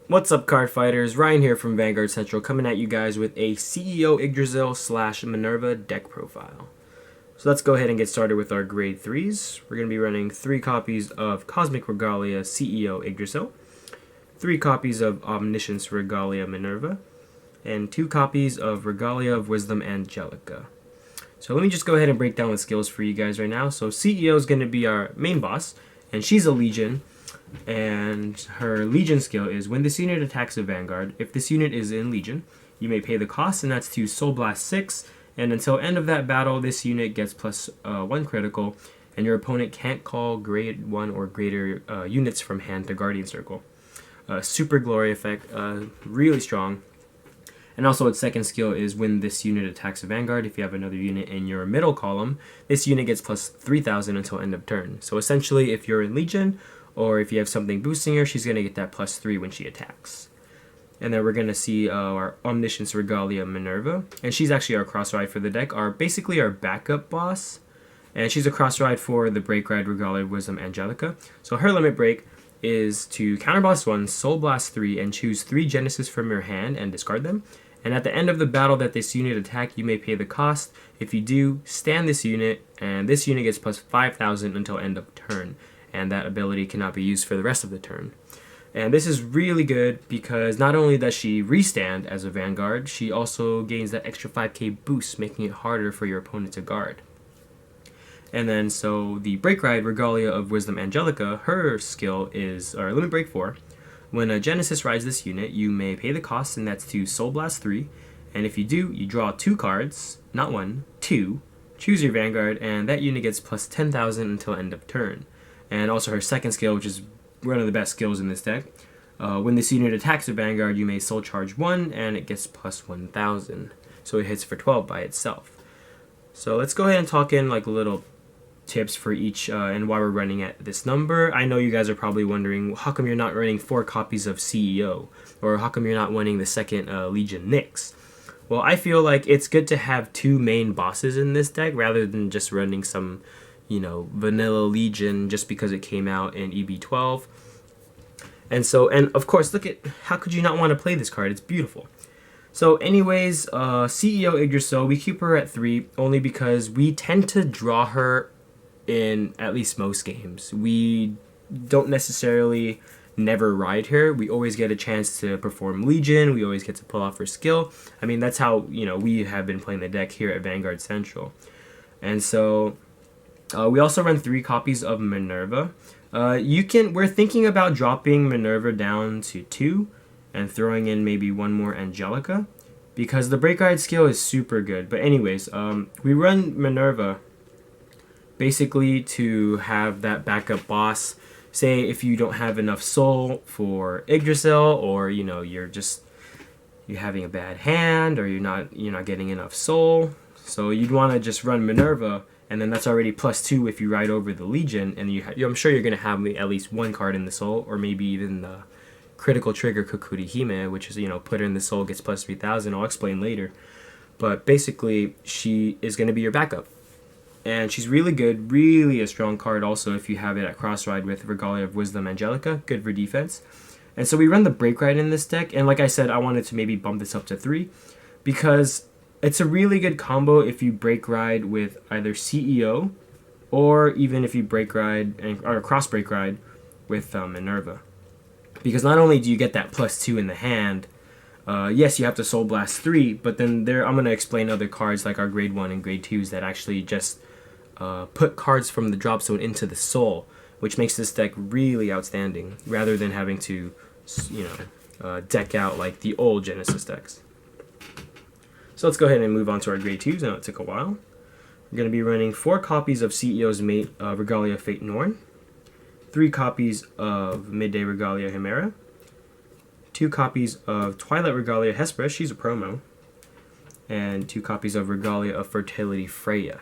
What's up, Cardfighters? Ryan here from Vanguard Central, coming at you guys with a CEO Yggdrasil / Minerva Deck profile. So let's go ahead and get started with our grade 3s. We're going to be running 3 copies of Cosmic Regalia CEO Yggdrasil, 3 copies of Omniscience Regalia Minerva, and 2 copies of Regalia of Wisdom Angelica. So let me just go ahead and break down the skills for you guys right now. So CEO is going to be our main boss, and she's a Legion. And her Legion skill is when this unit attacks a Vanguard, if this unit is in Legion, you may pay the cost, and that's to Soul Blast 6, and until end of that battle, this unit gets plus 1 critical, and your opponent can't call grade 1 or greater units from hand to Guardian Circle. Super Glory effect, really strong. And also its second skill is when this unit attacks a Vanguard, if you have another unit in your middle column, this unit gets plus 3,000 until end of turn. So essentially, if you're in Legion, or if you have something boosting her, she's going to get that plus 3 when she attacks. And then we're going to see our Omniscience Regalia Minerva. And she's actually our cross-ride for the deck, basically our backup boss. And she's a cross-ride for the Break Ride Regalia Wisdom Angelica. So her limit break is to counterblast 1, Soul Blast 3, and choose 3 Genesis from your hand and discard them. And at the end of the battle that this unit attack, you may pay the cost. If you do, stand this unit, and this unit gets plus 5,000 until end of turn. And that ability cannot be used for the rest of the turn. And this is really good because not only does she restand as a Vanguard, she also gains that extra 5k boost, making it harder for your opponent to guard. And then so the Break Ride Regalia of Wisdom Angelica, her skill is our Limit Break 4. When a Genesis rides this unit, you may pay the cost, and that's to Soul Blast 3. And if you do, you draw 2 cards, not 1, 2, choose your Vanguard, and that unit gets plus 10,000 until end of turn. And also her second skill, which is one of the best skills in this deck. When this unit attacks a Vanguard, you may Soul Charge 1, and it gets plus 1,000. So it hits for 12 by itself. So let's go ahead and talk in like little tips for each and why we're running at this number. I know you guys are probably wondering, how come you're not running 4 copies of CEO? Or how come you're not winning the second Legion Nyx? Well, I feel like it's good to have 2 main bosses in this deck rather than just running some vanilla Legion just because it came out in EB12. And of course, look at, how could you not want to play this card? It's beautiful. So anyways, CEO Yggdrasil, we keep her at 3 only because we tend to draw her in at least most games. We don't necessarily never ride her. We always get a chance to perform Legion. We always get to pull off her skill. I mean, that's how, we have been playing the deck here at Vanguard Central. And so we also run 3 copies of Minerva. We're thinking about dropping Minerva down to 2 and throwing in maybe 1 more Angelica because the Break Ride skill is super good. But anyways, we run Minerva basically to have that backup boss. Say if you don't have enough soul for Yggdrasil, or you're having a bad hand, or you're not getting enough soul, so you'd want to just run Minerva. And then that's already plus 2 if you ride over the Legion, and I'm sure you're going to have at least 1 card in the soul, or maybe even the critical trigger Kokuri Hime, which is, put her in the soul, gets plus 3,000. I'll explain later. But basically, she is going to be your backup. And she's really good, really a strong card also if you have it at cross-ride with Regalia of Wisdom Angelica, good for defense. And so we run the Break Ride in this deck, and like I said, I wanted to maybe bump this up to 3, because it's a really good combo if you Break Ride with either CEO, or even if you Break Ride or cross Break Ride with Minerva. Because not only do you get that plus 2 in the hand, yes, you have to Soul Blast 3, but then I'm going to explain other cards like our grade 1 and grade 2s that actually just put cards from the drop zone into the soul, which makes this deck really outstanding, rather than having to, deck out like the old Genesis decks. So let's go ahead and move on to our grade 2s. Now it took a while. We're going to be running 4 copies of CEO's mate, Regalia Fate Norn, 3 copies of Midday Regalia Chimera, 2 copies of Twilight Regalia Hespera, she's a promo, and 2 copies of Regalia of Fertility Freya.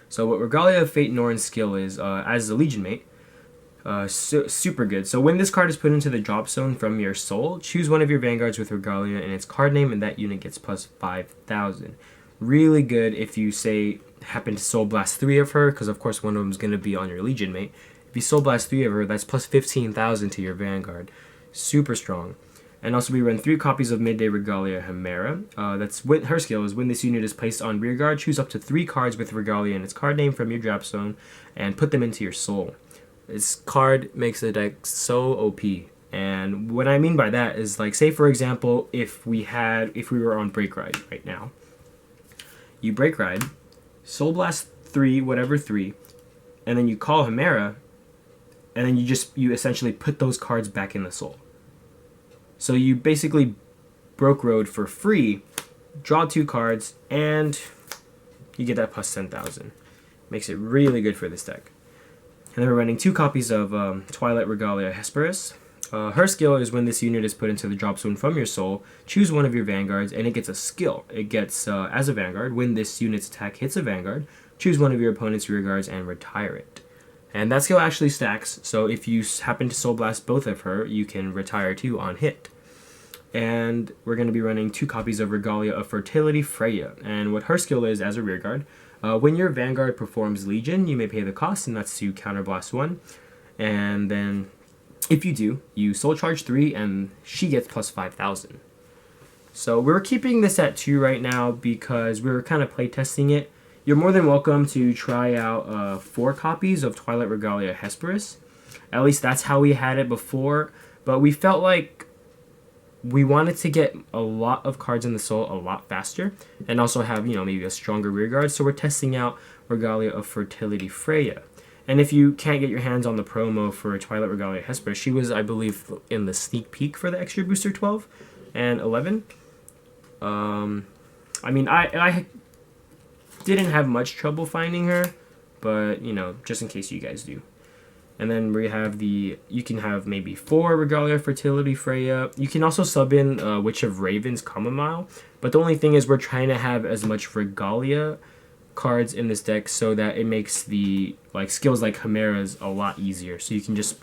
So what Regalia of Fate Norn's skill is, as a Legion mate, super good. So when this card is put into the drop zone from your soul, choose one of your Vanguards with Regalia and its card name, and that unit gets plus 5,000. Really good if you, say, happen to Soul Blast 3 of her, because of course one of them is going to be on your Legion mate. If you Soul Blast 3 of her, that's plus 15,000 to your Vanguard. Super strong. And also we run 3 copies of Midday Regalia Chimera. Her skill is when this unit is placed on rearguard, choose up to 3 cards with Regalia in its card name from your drop zone and put them into your soul. This card makes the deck so OP. And what I mean by that is, like, say for example, if we were on Break Ride right now. You Break Ride, Soul Blast 3, whatever 3, and then you call Chimera, and then you essentially put those cards back in the soul. So you basically broke road for free, draw 2 cards, and you get that plus 10,000. Makes it really good for this deck. And then we're running 2 copies of Twilight Regalia Hesperus. Her skill is when this unit is put into the drop zone from your soul, choose one of your vanguards, and it gets a skill. It gets, as a vanguard, when this unit's attack hits a vanguard, choose one of your opponent's rearguards and retire it. And that skill actually stacks, so if you happen to Soul Blast both of her, you can retire 2 on hit. And we're going to be running 2 copies of Regalia of Fertility Freya. And what her skill is as a rearguard, when your vanguard performs Legion, you may pay the cost, and that's to counterblast 1. And then if you do, you soul charge 3, and she gets plus 5,000. So we're keeping this at 2 right now because we're kind of playtesting it. You're more than welcome to try out 4 copies of Twilight Regalia Hesperus. At least that's how we had it before. But we felt like we wanted to get a lot of cards in the soul a lot faster. And also have, maybe a stronger rearguard. So we're testing out Regalia of Fertility Freya. And if you can't get your hands on the promo for Twilight Regalia Hesperus, she was, I believe, in the sneak peek for the extra booster 12 and 11. I didn't have much trouble finding her, but, just in case you guys do. And then we have you can have maybe 4 Regalia Fertility Freya. You can also sub in Witch of Ravens Chamomile. But the only thing is we're trying to have as much Regalia cards in this deck so that it makes the skills like Chimera's a lot easier. So you can just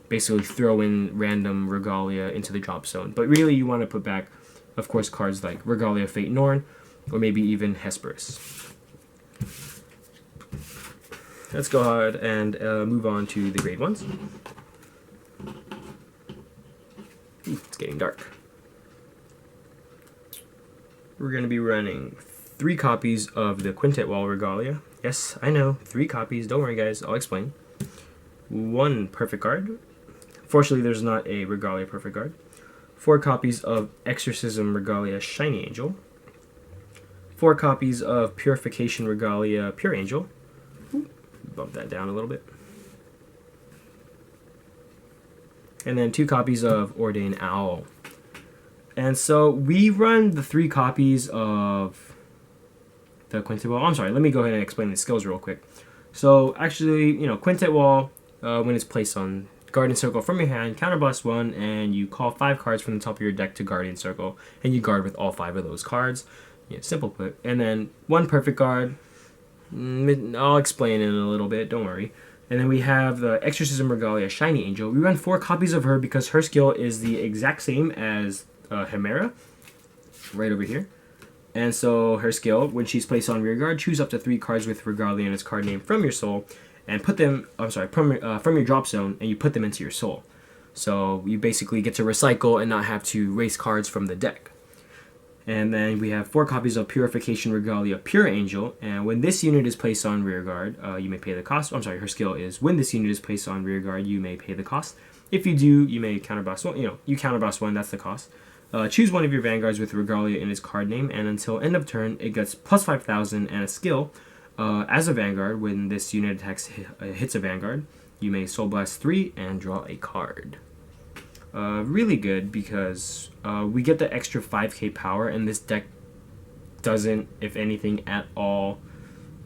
basically throw in random Regalia into the drop zone. But really you want to put back, of course, cards like Regalia Fate Norn or maybe even Hesperus. Let's go ahead and move on to the grade 1s. It's getting dark. We're going to be running 3 copies of the Quintet Wall Regalia. Yes, I know, 3 copies. Don't worry, guys. I'll explain. 1 Perfect Guard. Fortunately, there's not a Regalia Perfect Guard. 4 copies of Exorcism Regalia Shiny Angel. 4 copies of Purification Regalia Pure Angel. Bump that down a little bit. And then 2 copies of Ordained Owl. And so we run the 3 copies of the Quintet Wall. I'm sorry, let me go ahead and explain the skills real quick. So actually, Quintet Wall, when it's placed on Guardian Circle from your hand, counterblast 1, and you call 5 cards from the top of your deck to Guardian Circle, and you guard with all 5 of those cards. Simple put. And then 1 Perfect Guard. I'll explain in a little bit, don't worry. And then we have the Exorcism Regalia Shiny Angel. We run 4 copies of her because her skill is the exact same as Chimera, right over here. And so her skill, when she's placed on rearguard, choose up to 3 cards with Regalia in its card name from your soul, and put them, from your drop zone, and you put them into your soul. So you basically get to recycle and not have to erase cards from the deck. And then we have 4 copies of Purification Regalia Pure Angel, and when this unit is placed on rearguard, you may pay the cost. Her skill is when this unit is placed on rearguard, you may pay the cost. If you do, you may counterblast 1. You counterblast 1, that's the cost. Choose one of your vanguards with Regalia in its card name, and until end of turn, it gets plus 5,000 and a skill. As a vanguard, when this unit attacks hits a vanguard, you may Soul Blast 3 and draw a card. Really good because we get the extra 5k power, and this deck doesn't, if anything at all,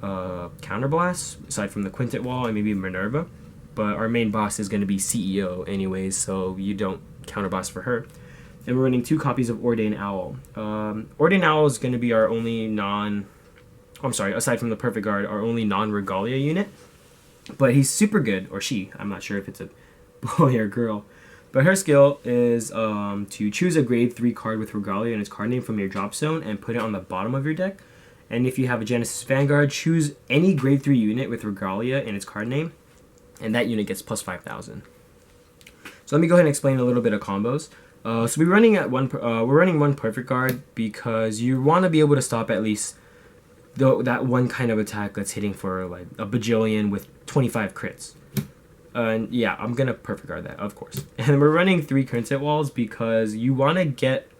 counterblast, aside from the Quintet Wall and maybe Minerva. But our main boss is going to be CEO anyways, so you don't counterblast for her. And we're running 2 copies of Ordained Owl. Ordained Owl is going to be our only aside from the Perfect Guard, our only non-Regalia unit. But he's super good, or she, I'm not sure if it's a boy or girl. But her skill is to choose a grade 3 card with Regalia in its card name from your drop zone and put it on the bottom of your deck. And if you have a Genesis Vanguard, choose any grade 3 unit with Regalia in its card name, and that unit gets plus 5,000. So let me go ahead and explain a little bit of combos. So we're running one perfect guard because you want to be able to stop at least that one kind of attack that's hitting for like a bajillion with 25 crits. And yeah, I'm gonna perfect guard that, of course. And we're running 3 Crimson Walls because you want to get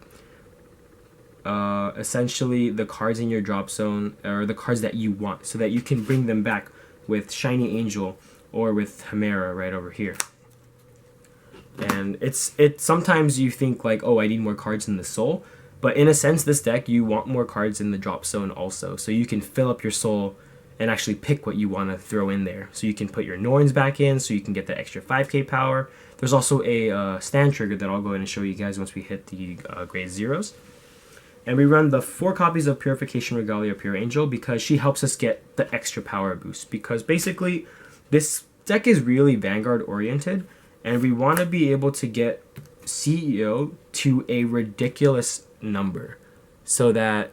essentially the cards in your drop zone, or the cards that you want, so that you can bring them back with Shiny Angel or with Chimera right over here. And it's sometimes you think like, oh, I need more cards in the soul, but in a sense this deck you want more cards in the drop zone also, so you can fill up your soul and actually pick what you want to throw in there. So you can put your Norns back in so you can get the extra 5k power. There's also a stand trigger that I'll go ahead and show you guys once we hit the grade 0s. And we run the 4 copies of Purification Regalia Pure Angel because she helps us get the extra power boost. Because basically, this deck is really Vanguard oriented, and we want to be able to get CEO to a ridiculous number so that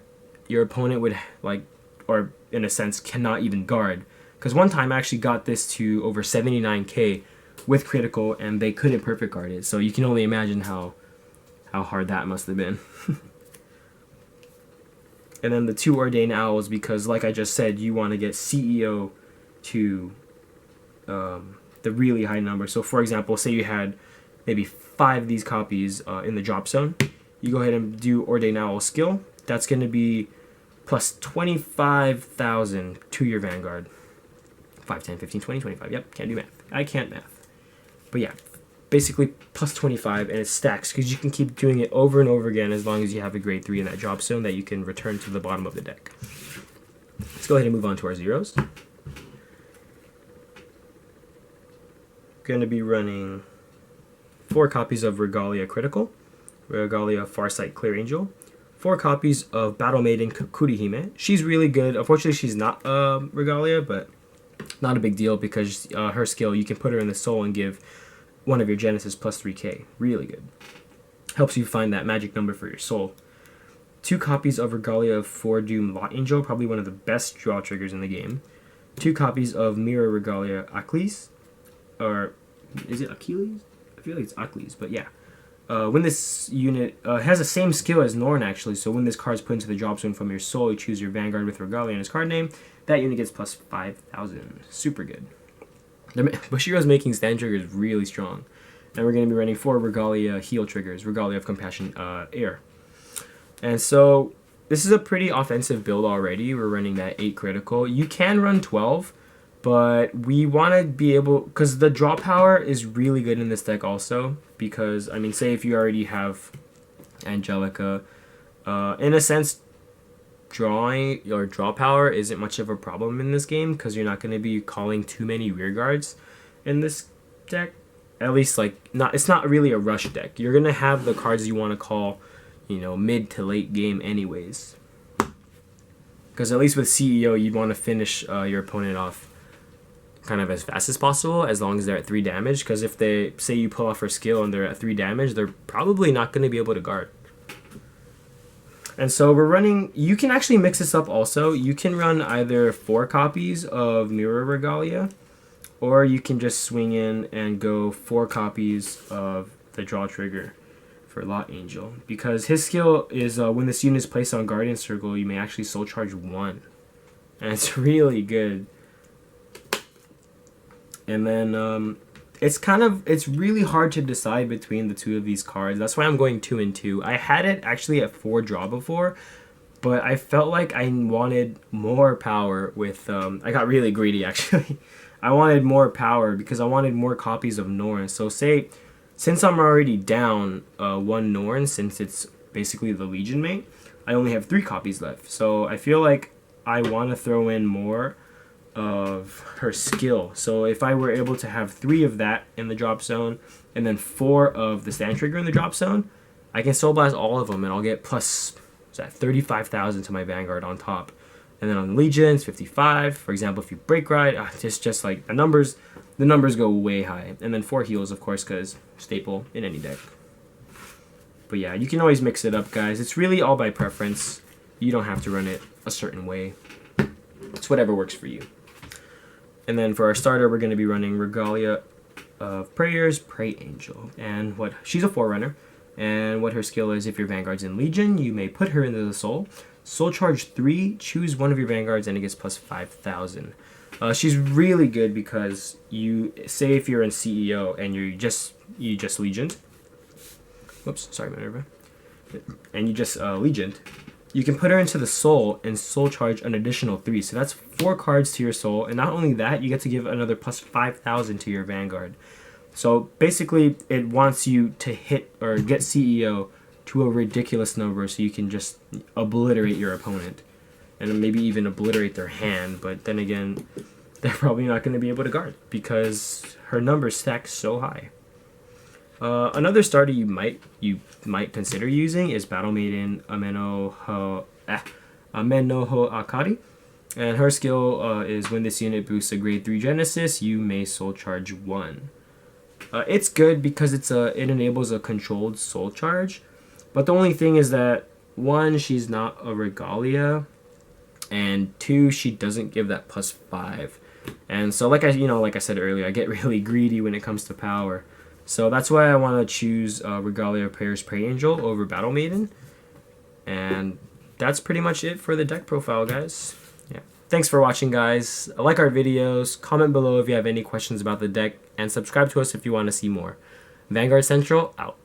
your opponent would, like, or in a sense, cannot even guard. Because one time I actually got this to over 79k with critical, and they couldn't perfect guard it. So you can only imagine how hard that must have been. And then the 2 Ordained Owls, because like I just said, you want to get CEO to the really high number. So for example, say you had maybe 5 of these copies in the drop zone. You go ahead and do Ordained Owl skill. That's going to be plus 25,000 to your Vanguard. 5, 10, 15, 20, 25. Yep, can't do math. I can't math. But yeah, basically plus 25, and it stacks because you can keep doing it over and over again as long as you have a grade 3 in that drop zone that you can return to the bottom of the deck. Let's go ahead and move on to our zeros. Going to be running 4 copies of Regalia Critical, Regalia Farsight Clear Angel, 4 copies of Battle Maiden Kurihime. She's really good. Unfortunately, she's not Regalia, but not a big deal because her skill, you can put her in the soul and give one of your Genesis plus 3k. Really good. Helps you find that magic number for your soul. 2 copies of Regalia Foredoom Lot Angel, probably one of the best draw triggers in the game. 2 copies of Mirror Regalia Achilles, or is it Achilles? I feel like it's Achilles, but yeah. When this unit has the same skill as Norn actually, so when this card is put into the drop zone from your soul, you choose your Vanguard with Regalia and his card name. That unit gets plus 5,000. Super good. Bushiro's making stand triggers really strong. And we're going to be running 4 Regalia heal triggers, Regalia of Compassion Air. And so this is a pretty offensive build already. We're running that 8 critical. You can run 12, but we want to be able, because the draw power is really good in this deck also. Because, I mean, say if you already have Angelica, in a sense, drawing your draw power isn't much of a problem in this game because you're not going to be calling too many rear guards in this deck. At least, like, it's not really a rush deck. You're going to have the cards you want to call, you know, mid to late game anyways. Because at least with CEO, you'd want to finish your opponent off kind of as fast as possible, as long as they're at 3 damage. Because if they, say you pull off her skill and they're at 3 damage, they're probably not going to be able to guard. And so we're running, you can actually mix this up also. You can run either 4 copies of Mirror Regalia, or you can just swing in and go 4 copies of the draw trigger for Lot Angel. Because his skill is when this unit is placed on Guardian Circle, you may actually soul charge 1. And it's really good. And then it's really hard to decide between the 2 of these cards. That's why I'm going 2 and 2. I had it actually at 4 draw before, but I felt like I wanted more power with I got really greedy actually. I wanted more power because I wanted more copies of Norn. So since I'm already down 1 Norn, since it's basically the Legion mate, I only have 3 copies left. So I feel like I want to throw in more of her skill. So if I were able to have 3 of that in the drop zone and then 4 of the stand trigger in the drop zone, I can soul blast all of them and I'll get plus 35,000 to my Vanguard on top. And then on the Legions, 55. For example, if you break ride, it's just like the numbers go way high. And then 4 heals, of course, because staple in any deck. But yeah, you can always mix it up, guys. It's really all by preference. You don't have to run it a certain way. It's whatever works for you. And then for our starter, we're going to be running Regalia of Prayers, Pray Angel. And she's a Forerunner. And what her skill is, if your Vanguard's in Legion, you may put her into the Soul. Soul charge 3, choose one of your Vanguards, and it gets plus 5,000. She's really good because you say if you're in CEO and you just Legioned. Whoops, sorry Minerva. And you just Legioned. You can put her into the Soul and Soul charge an additional 3. So that's 4 cards to your Soul, and not only that, you get to give another plus 5,000 to your Vanguard. So basically, it wants you to hit or get CEO to a ridiculous number so you can just obliterate your opponent. And maybe even obliterate their hand, but then again, they're probably not going to be able to guard because her number stacks so high. Another starter you might consider using is Battle Maiden Amenoho Akari. And her skill is when this unit boosts a grade 3 Genesis, you may soul charge 1. It's good because it enables a controlled soul charge, but the only thing is that 1, she's not a Regalia, and 2, she doesn't give that plus 5. And so like I said earlier, I get really greedy when it comes to power. So that's why I want to choose Regalia Prayers Pray Angel over Battle Maiden. And that's pretty much it for the deck profile, guys. Yeah. Thanks for watching, guys. Like our videos, comment below if you have any questions about the deck, and subscribe to us if you want to see more. Vanguard Central, out.